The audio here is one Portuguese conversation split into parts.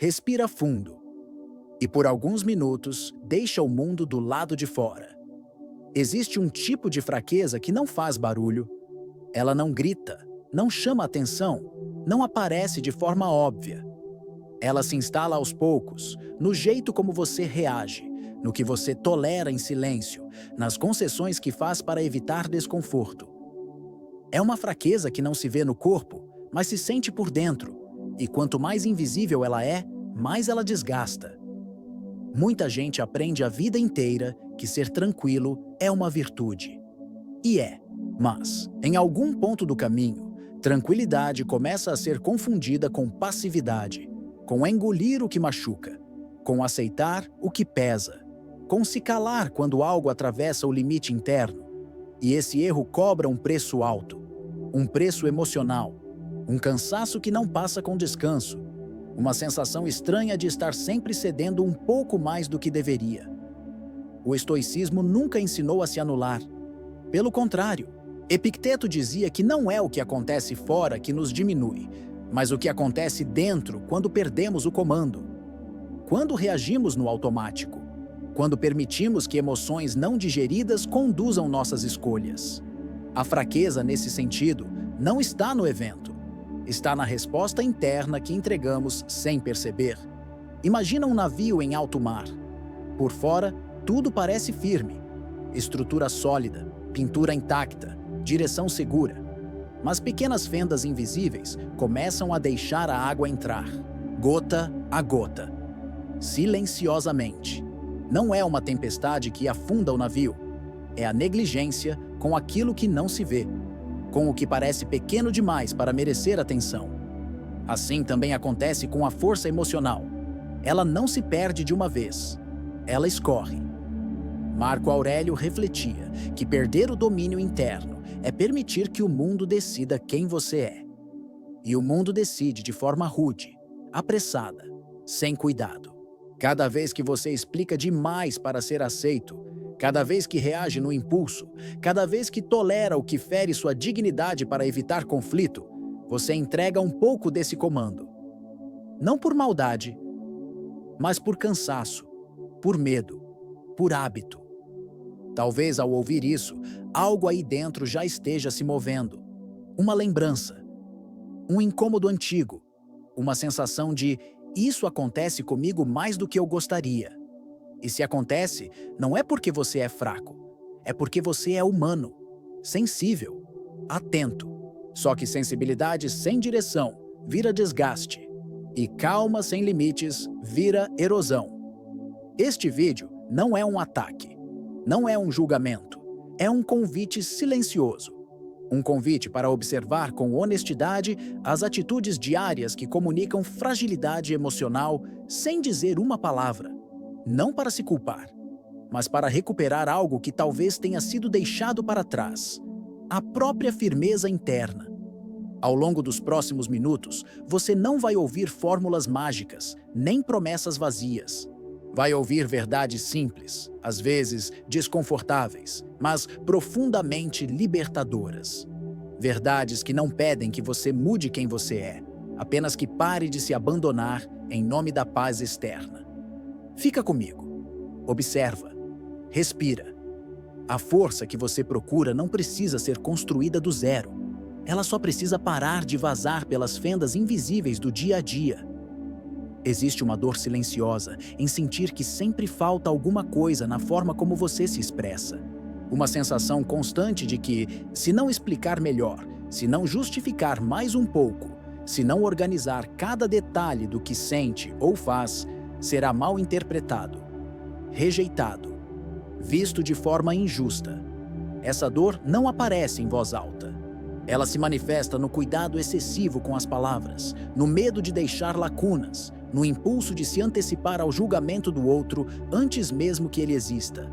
Respira fundo e, por alguns minutos, deixa o mundo do lado de fora. Existe um tipo de fraqueza que não faz barulho. Ela não grita, não chama atenção, não aparece de forma óbvia. Ela se instala aos poucos, no jeito como você reage, no que você tolera em silêncio, nas concessões que faz para evitar desconforto. É uma fraqueza que não se vê no corpo, mas se sente por dentro, e quanto mais invisível ela é, mais ela desgasta. Muita gente aprende a vida inteira que ser tranquilo é uma virtude. E é, mas, em algum ponto do caminho, tranquilidade começa a ser confundida com passividade, com engolir o que machuca, com aceitar o que pesa, com se calar quando algo atravessa o limite interno. E esse erro cobra um preço alto, um preço emocional, um cansaço que não passa com descanso, uma sensação estranha de estar sempre cedendo um pouco mais do que deveria. O estoicismo nunca ensinou a se anular. Pelo contrário, Epicteto dizia que não é o que acontece fora que nos diminui, mas o que acontece dentro quando perdemos o comando. Quando reagimos no automático. Quando permitimos que emoções não digeridas conduzam nossas escolhas. A fraqueza, nesse sentido, não está no evento. Está na resposta interna que entregamos sem perceber. Imagina um navio em alto mar. Por fora, tudo parece firme. Estrutura sólida, pintura intacta, direção segura. Mas pequenas fendas invisíveis começam a deixar a água entrar, gota a gota, silenciosamente. Não é uma tempestade que afunda o navio. É a negligência com aquilo que não se vê, com o que parece pequeno demais para merecer atenção. Assim também acontece com a força emocional. Ela não se perde de uma vez. Ela escorre. Marco Aurélio refletia que perder o domínio interno é permitir que o mundo decida quem você é. E o mundo decide de forma rude, apressada, sem cuidado. Cada vez que você explica demais para ser aceito, cada vez que reage no impulso, cada vez que tolera o que fere sua dignidade para evitar conflito, você entrega um pouco desse comando. Não por maldade, mas por cansaço, por medo, por hábito. Talvez ao ouvir isso, algo aí dentro já esteja se movendo. Uma lembrança, um incômodo antigo, uma sensação de isso acontece comigo mais do que eu gostaria. E se acontece, não é porque você é fraco, é porque você é humano, sensível, atento. Só que sensibilidade sem direção vira desgaste, e calma sem limites vira erosão. Este vídeo não é um ataque, não é um julgamento, é um convite silencioso. Um convite para observar com honestidade as atitudes diárias que comunicam fragilidade emocional sem dizer uma palavra. Não para se culpar, mas para recuperar algo que talvez tenha sido deixado para trás. A própria firmeza interna. Ao longo dos próximos minutos, você não vai ouvir fórmulas mágicas, nem promessas vazias. Vai ouvir verdades simples, às vezes desconfortáveis, mas profundamente libertadoras. Verdades que não pedem que você mude quem você é, apenas que pare de se abandonar em nome da paz externa. Fica comigo. Observa. Respira. A força que você procura não precisa ser construída do zero. Ela só precisa parar de vazar pelas fendas invisíveis do dia a dia. Existe uma dor silenciosa em sentir que sempre falta alguma coisa na forma como você se expressa. Uma sensação constante de que, se não explicar melhor, se não justificar mais um pouco, se não organizar cada detalhe do que sente ou faz, será mal interpretado, rejeitado, visto de forma injusta. Essa dor não aparece em voz alta. Ela se manifesta no cuidado excessivo com as palavras, no medo de deixar lacunas, no impulso de se antecipar ao julgamento do outro antes mesmo que ele exista.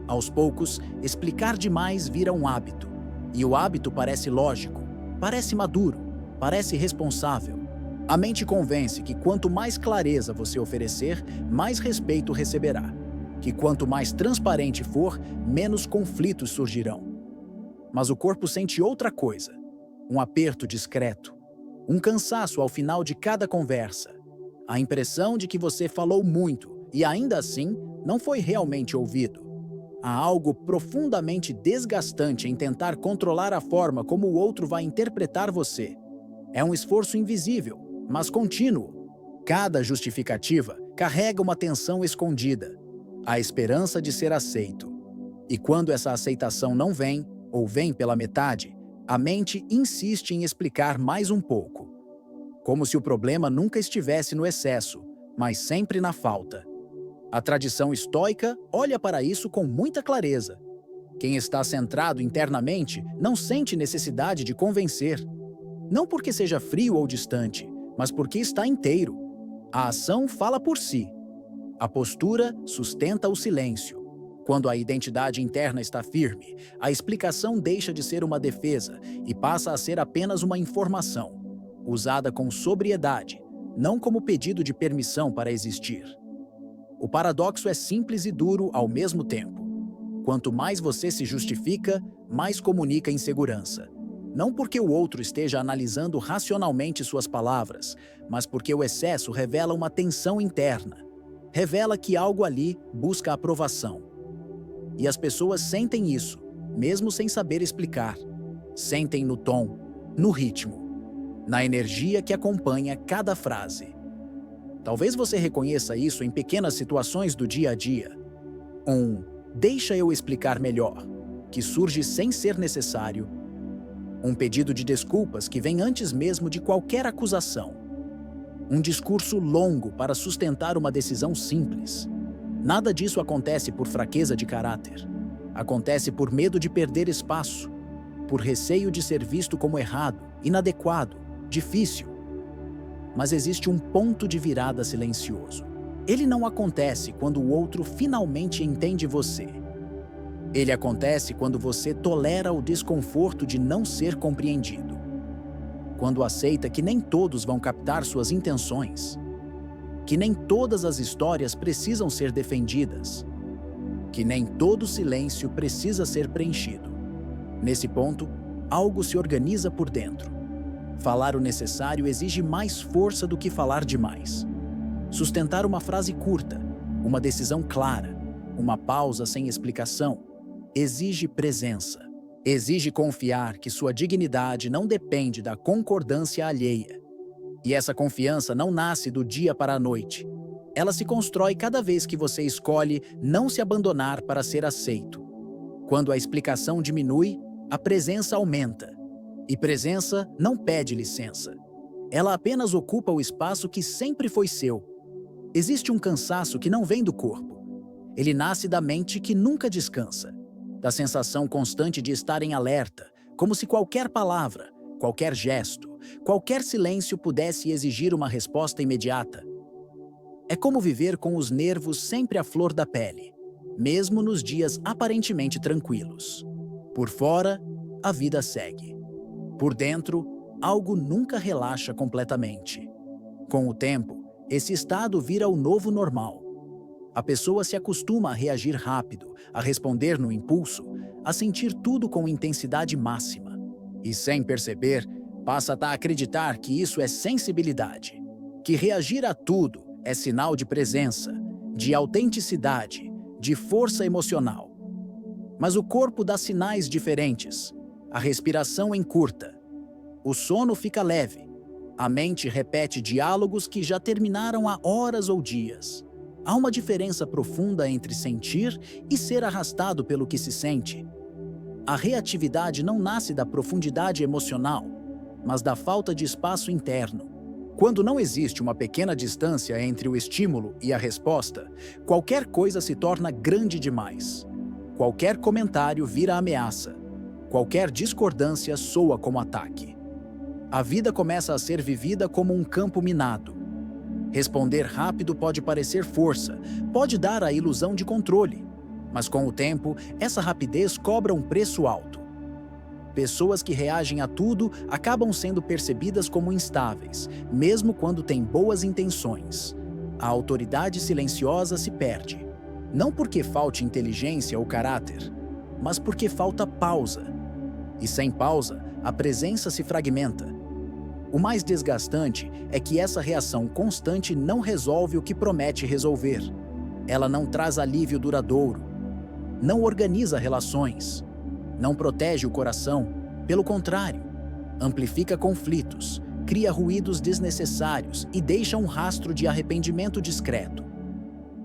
Aos poucos, explicar demais vira um hábito. E o hábito parece lógico, parece maduro, parece responsável. A mente convence que quanto mais clareza você oferecer, mais respeito receberá. Que quanto mais transparente for, menos conflitos surgirão. Mas o corpo sente outra coisa. Um aperto discreto. Um cansaço ao final de cada conversa. A impressão de que você falou muito e ainda assim não foi realmente ouvido. Há algo profundamente desgastante em tentar controlar a forma como o outro vai interpretar você. É um esforço invisível, mas contínuo. Cada justificativa carrega uma tensão escondida, a esperança de ser aceito. E quando essa aceitação não vem, ou vem pela metade, a mente insiste em explicar mais um pouco. Como se o problema nunca estivesse no excesso, mas sempre na falta. A tradição estoica olha para isso com muita clareza. Quem está centrado internamente não sente necessidade de convencer. Não porque seja frio ou distante, mas porque está inteiro. A ação fala por si. A postura sustenta o silêncio. Quando a identidade interna está firme, a explicação deixa de ser uma defesa e passa a ser apenas uma informação, usada com sobriedade, não como pedido de permissão para existir. O paradoxo é simples e duro ao mesmo tempo. Quanto mais você se justifica, mais comunica insegurança. Não porque o outro esteja analisando racionalmente suas palavras, mas porque o excesso revela uma tensão interna. Revela que algo ali busca aprovação. E as pessoas sentem isso, mesmo sem saber explicar. Sentem no tom, no ritmo, na energia que acompanha cada frase. Talvez você reconheça isso em pequenas situações do dia a dia. Deixa eu explicar melhor, que surge sem ser necessário. Um pedido de desculpas que vem antes mesmo de qualquer acusação. Um discurso longo para sustentar uma decisão simples. Nada disso acontece por fraqueza de caráter. Acontece por medo de perder espaço, por receio de ser visto como errado, inadequado, difícil. Mas existe um ponto de virada silencioso. Ele não acontece quando o outro finalmente entende você. Ele acontece quando você tolera o desconforto de não ser compreendido. Quando aceita que nem todos vão captar suas intenções. Que nem todas as histórias precisam ser defendidas. Que nem todo silêncio precisa ser preenchido. Nesse ponto, algo se organiza por dentro. Falar o necessário exige mais força do que falar demais. Sustentar uma frase curta, uma decisão clara, uma pausa sem explicação, exige presença. Exige confiar que sua dignidade não depende da concordância alheia. E essa confiança não nasce do dia para a noite. Ela se constrói cada vez que você escolhe não se abandonar para ser aceito. Quando a explicação diminui, a presença aumenta. E presença não pede licença. Ela apenas ocupa o espaço que sempre foi seu. Existe um cansaço que não vem do corpo. Ele nasce da mente que nunca descansa. Da sensação constante de estar em alerta, como se qualquer palavra, qualquer gesto, qualquer silêncio pudesse exigir uma resposta imediata. É como viver com os nervos sempre à flor da pele, mesmo nos dias aparentemente tranquilos. Por fora, a vida segue. Por dentro, algo nunca relaxa completamente. Com o tempo, esse estado vira o novo normal. A pessoa se acostuma a reagir rápido, a responder no impulso, a sentir tudo com intensidade máxima. E sem perceber, passa a acreditar que isso é sensibilidade, que reagir a tudo é sinal de presença, de autenticidade, de força emocional. Mas o corpo dá sinais diferentes. A respiração encurta. O sono fica leve. A mente repete diálogos que já terminaram há horas ou dias. Há uma diferença profunda entre sentir e ser arrastado pelo que se sente. A reatividade não nasce da profundidade emocional, mas da falta de espaço interno. Quando não existe uma pequena distância entre o estímulo e a resposta, qualquer coisa se torna grande demais. Qualquer comentário vira ameaça. Qualquer discordância soa como ataque. A vida começa a ser vivida como um campo minado. Responder rápido pode parecer força, pode dar a ilusão de controle, mas com o tempo, essa rapidez cobra um preço alto. Pessoas que reagem a tudo acabam sendo percebidas como instáveis, mesmo quando têm boas intenções. A autoridade silenciosa se perde, não porque falte inteligência ou caráter, mas porque falta pausa. E sem pausa, a presença se fragmenta. O mais desgastante é que essa reação constante não resolve o que promete resolver. Ela não traz alívio duradouro, não organiza relações, não protege o coração. Pelo contrário, amplifica conflitos, cria ruídos desnecessários e deixa um rastro de arrependimento discreto.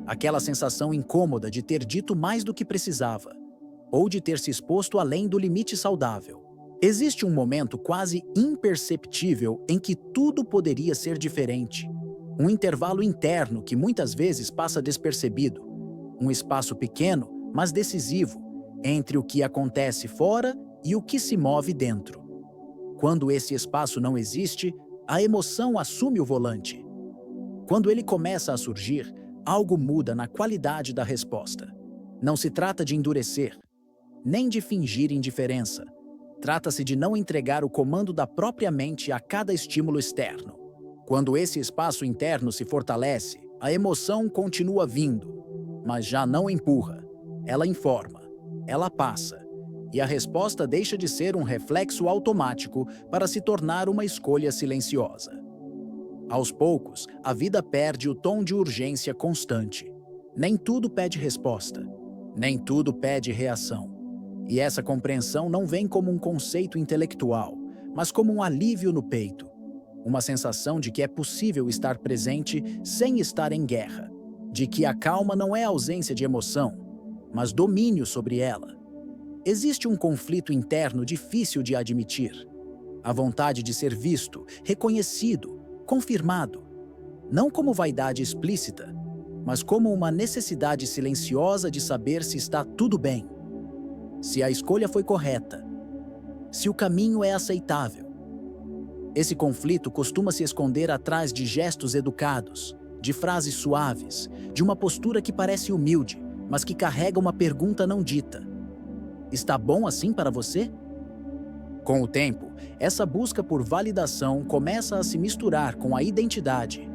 Aquela sensação incômoda de ter dito mais do que precisava, ou de ter se exposto além do limite saudável. Existe um momento quase imperceptível em que tudo poderia ser diferente. Um intervalo interno que muitas vezes passa despercebido. Um espaço pequeno, mas decisivo, entre o que acontece fora e o que se move dentro. Quando esse espaço não existe, a emoção assume o volante. Quando ele começa a surgir, algo muda na qualidade da resposta. Não se trata de endurecer, nem de fingir indiferença. Trata-se de não entregar o comando da própria mente a cada estímulo externo. Quando esse espaço interno se fortalece, a emoção continua vindo, mas já não empurra. Ela informa, ela passa, e a resposta deixa de ser um reflexo automático para se tornar uma escolha silenciosa. Aos poucos, a vida perde o tom de urgência constante. Nem tudo pede resposta, nem tudo pede reação. E essa compreensão não vem como um conceito intelectual, mas como um alívio no peito. Uma sensação de que é possível estar presente sem estar em guerra. De que a calma não é ausência de emoção, mas domínio sobre ela. Existe um conflito interno difícil de admitir. A vontade de ser visto, reconhecido, confirmado. Não como vaidade explícita, mas como uma necessidade silenciosa de saber se está tudo bem. Se a escolha foi correta, se o caminho é aceitável. Esse conflito costuma se esconder atrás de gestos educados, de frases suaves, de uma postura que parece humilde, mas que carrega uma pergunta não dita. Está bom assim para você? Com o tempo, essa busca por validação começa a se misturar com a identidade.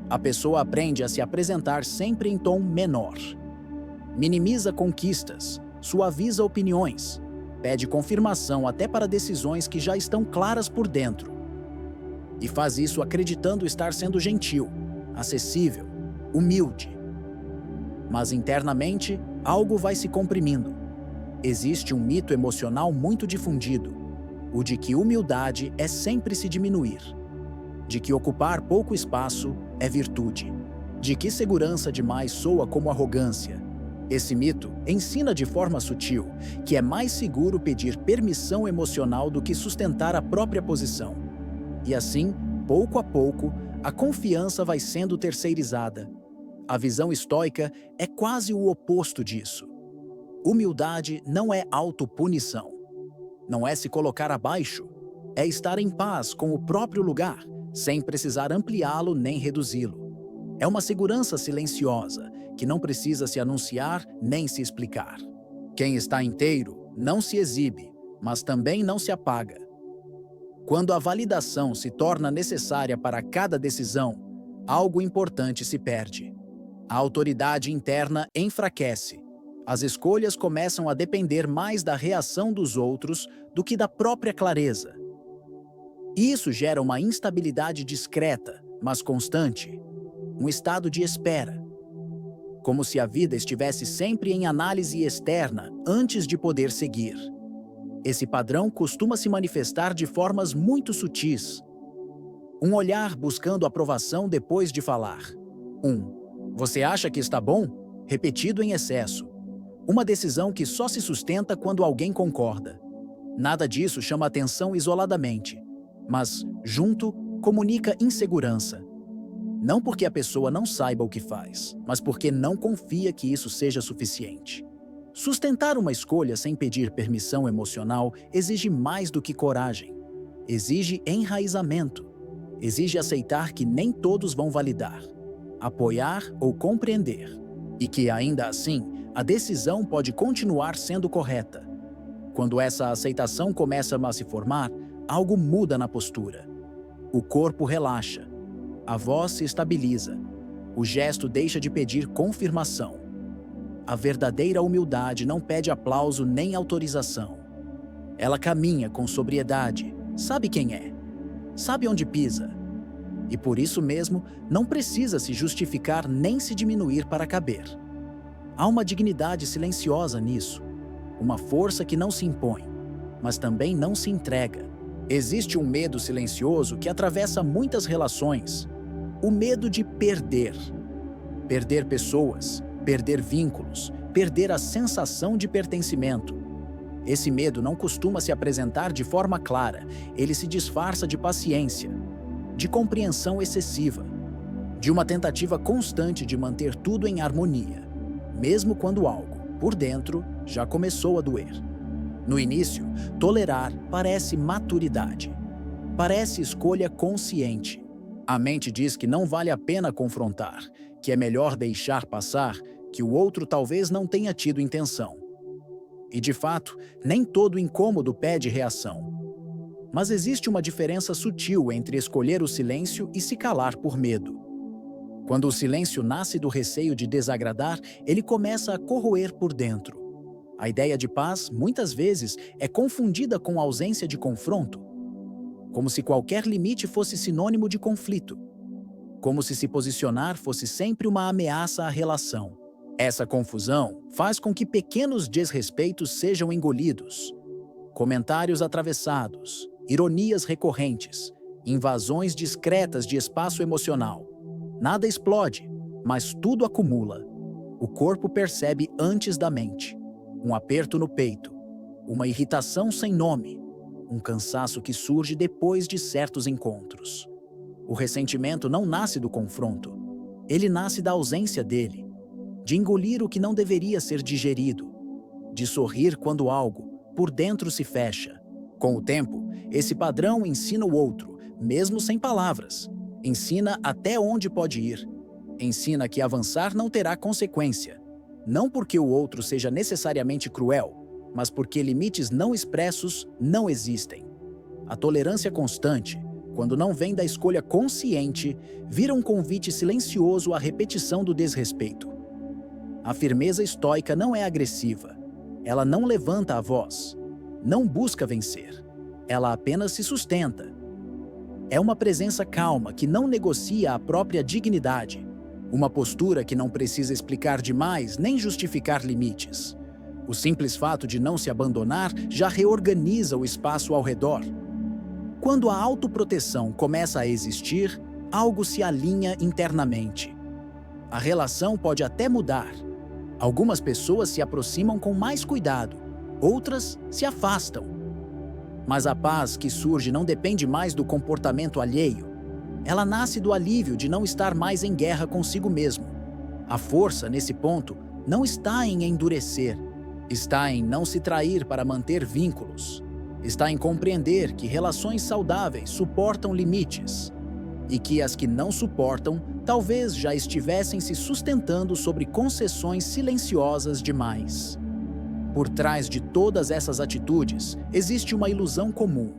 A pessoa aprende a se apresentar sempre em tom menor. Minimiza conquistas, suaviza opiniões, pede confirmação até para decisões que já estão claras por dentro. E faz isso acreditando estar sendo gentil, acessível, humilde. Mas internamente, algo vai se comprimindo. Existe um mito emocional muito difundido, o de que humildade é sempre se diminuir, de que ocupar pouco espaço é virtude, de que segurança demais soa como arrogância. Esse mito ensina de forma sutil que é mais seguro pedir permissão emocional do que sustentar a própria posição. E assim, pouco a pouco, a confiança vai sendo terceirizada. A visão estoica é quase o oposto disso. Humildade não é autopunição. Não é se colocar abaixo. É estar em paz com o próprio lugar, sem precisar ampliá-lo nem reduzi-lo. É uma segurança silenciosa, que não precisa se anunciar nem se explicar. Quem está inteiro não se exibe, mas também não se apaga. Quando a validação se torna necessária para cada decisão, algo importante se perde. A autoridade interna enfraquece. As escolhas começam a depender mais da reação dos outros do que da própria clareza. Isso gera uma instabilidade discreta, mas constante. Um estado de espera. Como se a vida estivesse sempre em análise externa antes de poder seguir. Esse padrão costuma se manifestar de formas muito sutis. Um olhar buscando aprovação depois de falar. Você acha que está bom? Repetido em excesso. Uma decisão que só se sustenta quando alguém concorda. Nada disso chama atenção isoladamente, mas, junto, comunica insegurança. Não porque a pessoa não saiba o que faz, mas porque não confia que isso seja suficiente. Sustentar uma escolha sem pedir permissão emocional exige mais do que coragem. Exige enraizamento. Exige aceitar que nem todos vão validar, apoiar ou compreender. E que, ainda assim, a decisão pode continuar sendo correta. Quando essa aceitação começa a se formar, algo muda na postura. O corpo relaxa. A voz se estabiliza. O gesto deixa de pedir confirmação. A verdadeira humildade não pede aplauso nem autorização. Ela caminha com sobriedade, sabe quem é. sabe onde pisa. E por isso mesmo, não precisa se justificar nem se diminuir para caber. Há uma dignidade silenciosa nisso, uma força que não se impõe, mas também não se entrega. Existe um medo silencioso que atravessa muitas relações, o medo de perder. Perder pessoas, perder vínculos, perder a sensação de pertencimento. Esse medo não costuma se apresentar de forma clara, ele se disfarça de paciência, de compreensão excessiva, de uma tentativa constante de manter tudo em harmonia, mesmo quando algo, por dentro, já começou a doer. No início, tolerar parece maturidade, parece escolha consciente. A mente diz que não vale a pena confrontar, que é melhor deixar passar, que o outro talvez não tenha tido intenção. E de fato, nem todo incômodo pede reação. Mas existe uma diferença sutil entre escolher o silêncio e se calar por medo. Quando o silêncio nasce do receio de desagradar, ele começa a corroer por dentro. A ideia de paz, muitas vezes, é confundida com a ausência de confronto, como se qualquer limite fosse sinônimo de conflito, como se posicionar fosse sempre uma ameaça à relação. Essa confusão faz com que pequenos desrespeitos sejam engolidos. Comentários atravessados, ironias recorrentes, invasões discretas de espaço emocional. Nada explode, mas tudo acumula. O corpo percebe antes da mente. Um aperto no peito, uma irritação sem nome, um cansaço que surge depois de certos encontros. O ressentimento não nasce do confronto, ele nasce da ausência dele, de engolir o que não deveria ser digerido, de sorrir quando algo, por dentro, se fecha. Com o tempo, esse padrão ensina o outro, mesmo sem palavras. Ensina até onde pode ir. Ensina que avançar não terá consequência. Não porque o outro seja necessariamente cruel, mas porque limites não expressos não existem. A tolerância constante, quando não vem da escolha consciente, vira um convite silencioso à repetição do desrespeito. A firmeza estoica não é agressiva. Ela não levanta a voz, não busca vencer. Ela apenas se sustenta. É uma presença calma que não negocia a própria dignidade. Uma postura que não precisa explicar demais nem justificar limites. O simples fato de não se abandonar já reorganiza o espaço ao redor. Quando a autoproteção começa a existir, algo se alinha internamente. A relação pode até mudar. Algumas pessoas se aproximam com mais cuidado, outras se afastam. Mas a paz que surge não depende mais do comportamento alheio. Ela nasce do alívio de não estar mais em guerra consigo mesmo. A força, nesse ponto, não está em endurecer. Está em não se trair para manter vínculos. Está em compreender que relações saudáveis suportam limites. E que as que não suportam, talvez já estivessem se sustentando sobre concessões silenciosas demais. Por trás de todas essas atitudes, existe uma ilusão comum,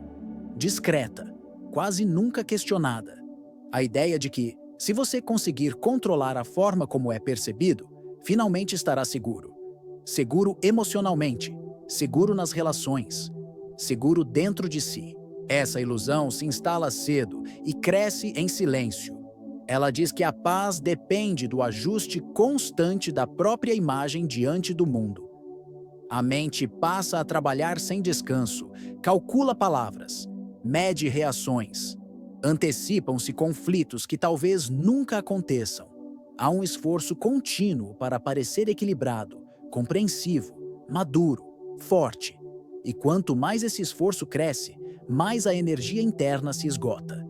discreta, quase nunca questionada. A ideia de que, se você conseguir controlar a forma como é percebido, finalmente estará seguro. Seguro emocionalmente, seguro nas relações, seguro dentro de si. Essa ilusão se instala cedo e cresce em silêncio. Ela diz que a paz depende do ajuste constante da própria imagem diante do mundo. A mente passa a trabalhar sem descanso, calcula palavras, mede reações. Antecipam-se conflitos que talvez nunca aconteçam. Há um esforço contínuo para parecer equilibrado, compreensivo, maduro, forte. E quanto mais esse esforço cresce, mais a energia interna se esgota.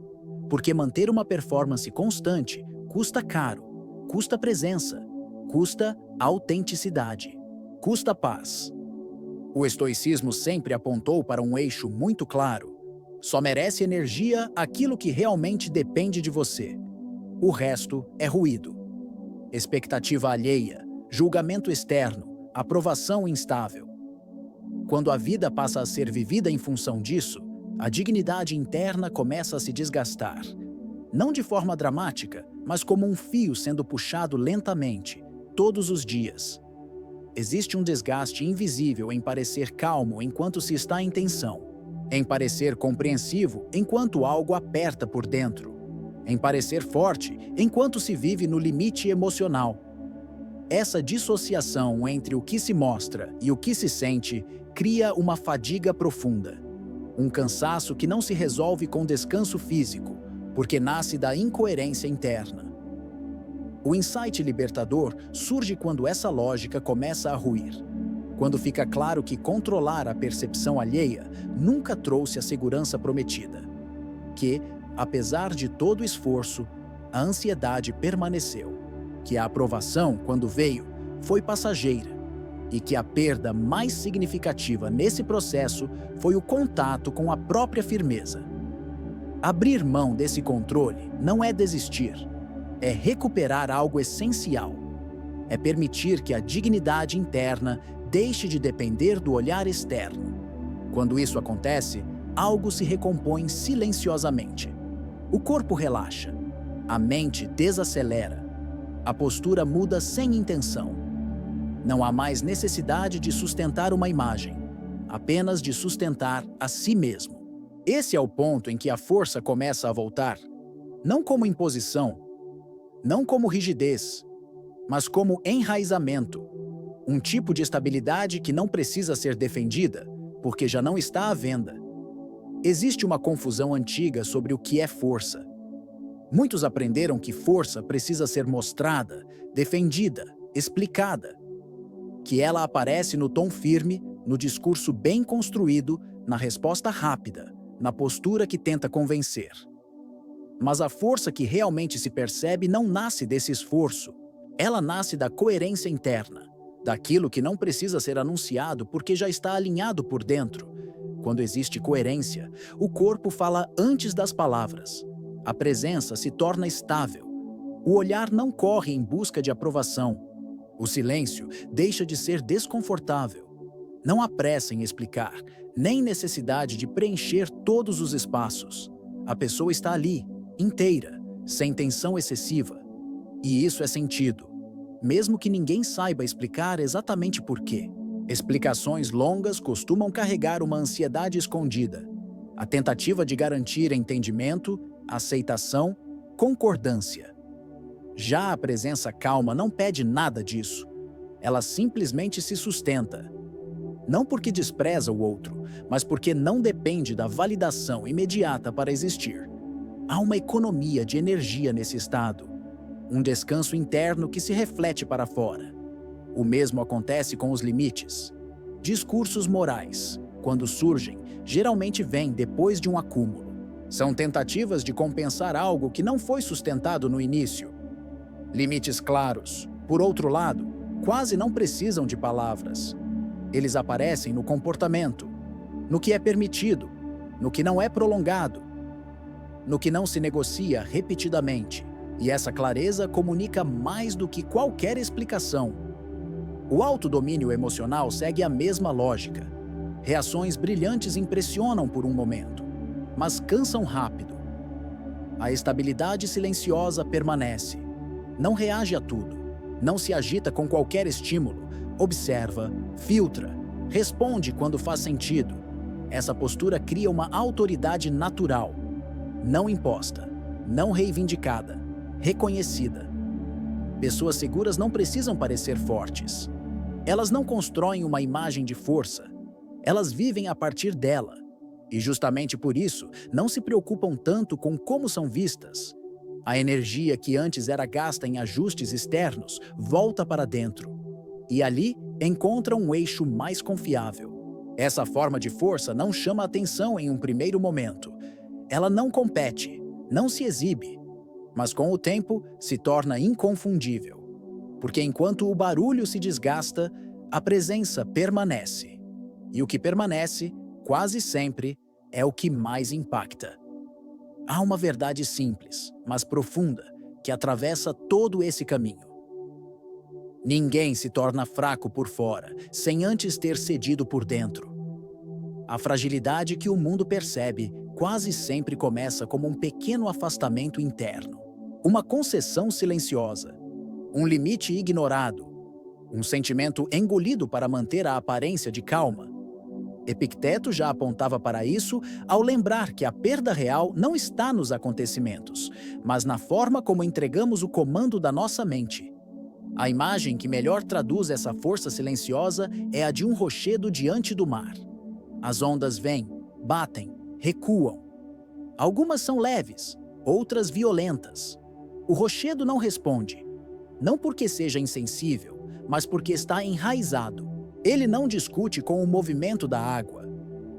Porque manter uma performance constante custa caro, custa presença, custa autenticidade, custa paz. O estoicismo sempre apontou para um eixo muito claro. Só merece energia aquilo que realmente depende de você. O resto é ruído. Expectativa alheia, julgamento externo, aprovação instável. Quando a vida passa a ser vivida em função disso, a dignidade interna começa a se desgastar. Não de forma dramática, mas como um fio sendo puxado lentamente, todos os dias. Existe um desgaste invisível em parecer calmo enquanto se está em tensão. em parecer compreensivo enquanto algo aperta por dentro, em parecer forte enquanto se vive no limite emocional. Essa dissociação entre o que se mostra e o que se sente cria uma fadiga profunda, um cansaço que não se resolve com descanso físico, porque nasce da incoerência interna. O insight libertador surge quando essa lógica começa a ruir, quando fica claro que controlar a percepção alheia nunca trouxe a segurança prometida, que, apesar de todo o esforço, a ansiedade permaneceu, que a aprovação, quando veio, foi passageira e que a perda mais significativa nesse processo foi o contato com a própria firmeza. Abrir mão desse controle não é desistir, é recuperar algo essencial. É permitir que a dignidade interna deixe de depender do olhar externo. Quando isso acontece, algo se recompõe silenciosamente. O corpo relaxa, a mente desacelera, a postura muda sem intenção. Não há mais necessidade de sustentar uma imagem, apenas de sustentar a si mesmo. Esse é o ponto em que a força começa a voltar, não como imposição, não como rigidez, mas como enraizamento, um tipo de estabilidade que não precisa ser defendida, porque já não está à venda. Existe uma confusão antiga sobre o que é força. Muitos aprenderam que força precisa ser mostrada, defendida, explicada, que ela aparece no tom firme, no discurso bem construído, na resposta rápida, na postura que tenta convencer. Mas a força que realmente se percebe não nasce desse esforço. Ela nasce da coerência interna, daquilo que não precisa ser anunciado porque já está alinhado por dentro. Quando existe coerência, o corpo fala antes das palavras. A presença se torna estável. O olhar não corre em busca de aprovação. O silêncio deixa de ser desconfortável. Não há pressa em explicar, nem necessidade de preencher todos os espaços. A pessoa está ali, inteira, sem tensão excessiva. E isso é sentido, mesmo que ninguém saiba explicar exatamente por quê. Explicações longas costumam carregar uma ansiedade escondida, a tentativa de garantir entendimento, aceitação, concordância. Já a presença calma não pede nada disso. Ela simplesmente se sustenta. Não porque despreza o outro, mas porque não depende da validação imediata para existir. Há uma economia de energia nesse estado, um descanso interno que se reflete para fora. O mesmo acontece com os limites. Discursos morais, quando surgem, geralmente vêm depois de um acúmulo. São tentativas de compensar algo que não foi sustentado no início. Limites claros, por outro lado, quase não precisam de palavras. Eles aparecem no comportamento, no que é permitido, no que não é prolongado, no que não se negocia repetidamente. E essa clareza comunica mais do que qualquer explicação. O autodomínio emocional segue a mesma lógica. Reações brilhantes impressionam por um momento, mas cansam rápido. A estabilidade silenciosa permanece. Não reage a tudo, não se agita com qualquer estímulo, observa, filtra, responde quando faz sentido. Essa postura cria uma autoridade natural, não imposta, não reivindicada, reconhecida. Pessoas seguras não precisam parecer fortes. Elas não constroem uma imagem de força. Elas vivem a partir dela. E justamente por isso, não se preocupam tanto com como são vistas. A energia que antes era gasta em ajustes externos volta para dentro. E ali encontra um eixo mais confiável. Essa forma de força não chama atenção em um primeiro momento. Ela não compete, não se exibe, mas com o tempo se torna inconfundível. Porque enquanto o barulho se desgasta, a presença permanece. E o que permanece, quase sempre, é o que mais impacta. Há uma verdade simples, mas profunda, que atravessa todo esse caminho. Ninguém se torna fraco por fora, sem antes ter cedido por dentro. A fragilidade que o mundo percebe quase sempre começa como um pequeno afastamento interno, uma concessão silenciosa, um limite ignorado, um sentimento engolido para manter a aparência de calma. Epicteto já apontava para isso ao lembrar que a perda real não está nos acontecimentos, mas na forma como entregamos o comando da nossa mente. A imagem que melhor traduz essa força silenciosa é a de um rochedo diante do mar. As ondas vêm, batem, recuam. Algumas são leves, outras violentas. O rochedo não responde, não porque seja insensível, mas porque está enraizado. Ele não discute com o movimento da água,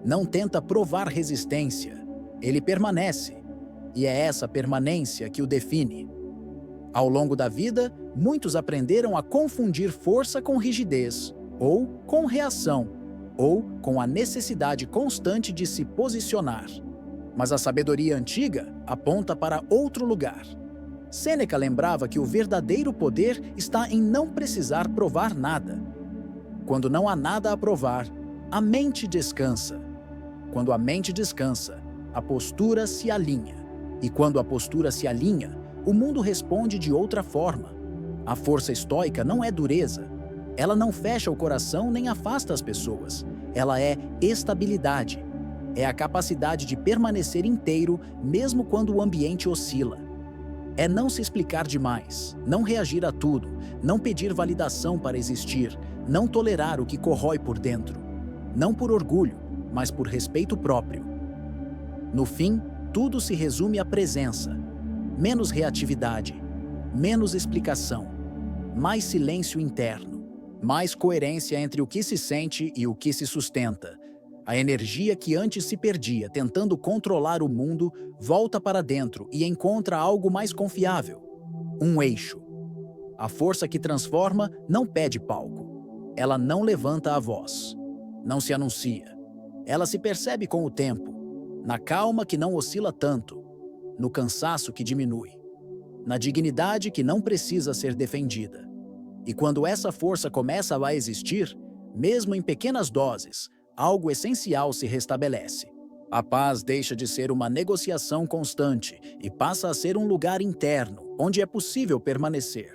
não tenta provar resistência. Ele permanece, e é essa permanência que o define. Ao longo da vida, muitos aprenderam a confundir força com rigidez, ou com reação, ou com a necessidade constante de se posicionar. Mas a sabedoria antiga aponta para outro lugar. Sêneca lembrava que o verdadeiro poder está em não precisar provar nada. Quando não há nada a provar, a mente descansa. Quando a mente descansa, a postura se alinha. E quando a postura se alinha, o mundo responde de outra forma. A força estoica não é dureza. Ela não fecha o coração nem afasta as pessoas. Ela é estabilidade. É a capacidade de permanecer inteiro mesmo quando o ambiente oscila. É não se explicar demais, não reagir a tudo, não pedir validação para existir, não tolerar o que corrói por dentro. Não por orgulho, mas por respeito próprio. No fim, tudo se resume à presença. Menos reatividade, menos explicação, mais silêncio interno, mais coerência entre o que se sente e o que se sustenta. A energia que antes se perdia tentando controlar o mundo volta para dentro e encontra algo mais confiável: um eixo. A força que transforma não pede palco. Ela não levanta a voz. Não se anuncia. Ela se percebe com o tempo, na calma que não oscila tanto, no cansaço que diminui, na dignidade que não precisa ser defendida. E quando essa força começa a existir, mesmo em pequenas doses, algo essencial se restabelece. A paz deixa de ser uma negociação constante e passa a ser um lugar interno, onde é possível permanecer.